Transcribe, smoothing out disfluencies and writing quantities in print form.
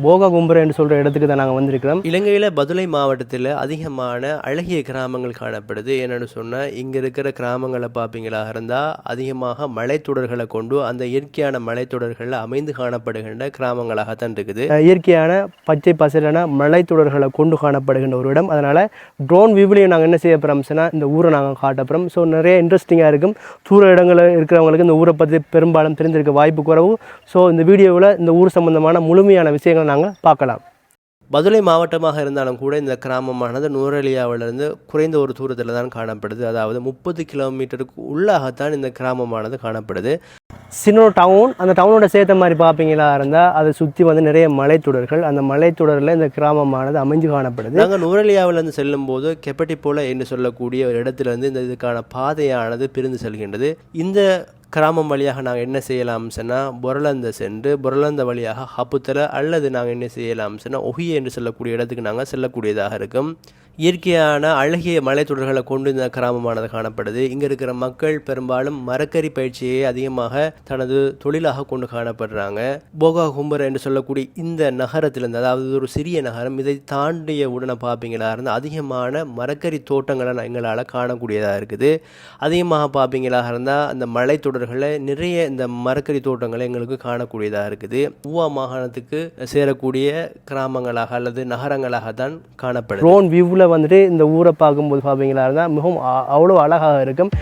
போகா கும்புரை என்று சொல்கிற இடத்துக்கு தான் நாங்கள் வந்திருக்கிறோம். இலங்கையில் பதுளை மாவட்டத்தில் அதிகமான அழகிய கிராமங்கள் காணப்படுது. என்னென்னு சொன்னால் இங்கே இருக்கிற கிராமங்களை பார்ப்பீங்களா இருந்தால் அதிகமாக மலைத்தொடர்களை கொண்டு அந்த இயற்கையான மலைத்தொடர்களில் அமைந்து காணப்படுகின்ற கிராமங்களாகத்தான் இருக்குது. இயற்கையான பச்சை பசலான மலைத்தொடர்களை கொண்டு காணப்படுகின்ற ஒரு இடம். அதனால் ட்ரோன் வியூவிலையும் நாங்கள் என்ன செய்ய போகிறோம்னா இந்த ஊரை நாங்கள் காட்ட போகிறோம். ஸோ நிறைய இன்ட்ரெஸ்டிங்காக இருக்கும். தூர இடங்களில் இருக்கிறவங்களுக்கு இந்த ஊரை பற்றி பெரும்பாலும் தெரிஞ்சிருக்க வாய்ப்பு குறைவு. ஸோ இந்த வீடியோவில் இந்த ஊர் சம்பந்தமான முழுமையான விஷயங்களை நாங்கள் பார்க்கலாம். பதுளை மாவட்டமாக இருந்தாலும் கூட இந்த கிராமமானது நுவரெலியாவிலிருந்து குறைந்த ஒரு தூரத்தில் தான் காணப்படுது. அதாவது 30 கிலோமீட்டருக்கு உள்ளாகத்தான் இந்த கிராமமானது காணப்படுது. சின்ன டவுன், அந்த டவுனோட சேர்த்த மாதிரி பார்ப்பீங்களா இருந்தால் அதை சுற்றி வந்து நிறைய மலைத்தொடர்கள், அந்த மலைத்தொடரில் இந்த கிராமமானது அமைஞ்சு காணப்படுது. நாங்கள் நுவரெலியாவிலிருந்து செல்லும்போது கெப்பட்டிப்போல என்று சொல்லக்கூடிய ஒரு இடத்துலேருந்து இந்த இதுக்கான பாதையானது பிரிந்து செல்கின்றது. இந்த கிராமம் வழியாக நாங்கள் என்ன செய்யலாம் சொன்னால் பொரலந்த சென்று பொரலந்த வழியாக ஹப்புத்தர அல்லது நாங்கள் என்ன செய்யலாம் சொன்னால் ஒஹியே என்று சொல்லக்கூடிய இடத்துக்கு நாங்கள் செல்லக்கூடியதாக இருக்கும். இயற்கையான அழகிய மலைத்தொடர்களை கொண்டு இந்த கிராமமானது காணப்படுது. இங்கே இருக்கிற மக்கள் பெரும்பாலும் மரக்கறி பயிற்சியை அதிகமாக தனது தொழிலாக கொண்டு காணப்படுறாங்க. போகா கும்பர் என்று சொல்லக்கூடிய இந்த நகரத்திலிருந்து, அதாவது ஒரு சிறிய நகரம், இதை தாண்டிய உடனே பார்ப்பீங்களா இருந்தால் அதிகமான மரக்கறி தோட்டங்களை எங்களால் காணக்கூடியதாக இருக்குது. அதிகமாக பார்ப்பீங்களாக இருந்தால் அந்த மலைத்தொடர்களை நிறைய இந்த மரக்கறி தோட்டங்களை எங்களுக்கு காணக்கூடியதாக இருக்குது. ஊவா மாகாணத்துக்கு சேரக்கூடிய கிராமங்களாக அல்லது நகரங்களாக தான் காணப்படுது. ட்ரோன் வியூவில் வந்துட்டு இந்த ஊரை பார்க்கும்போது பார்ப்பீங்களா இருந்தால் மிகவும் அவ்வளோ அழகாக இருக்கும்.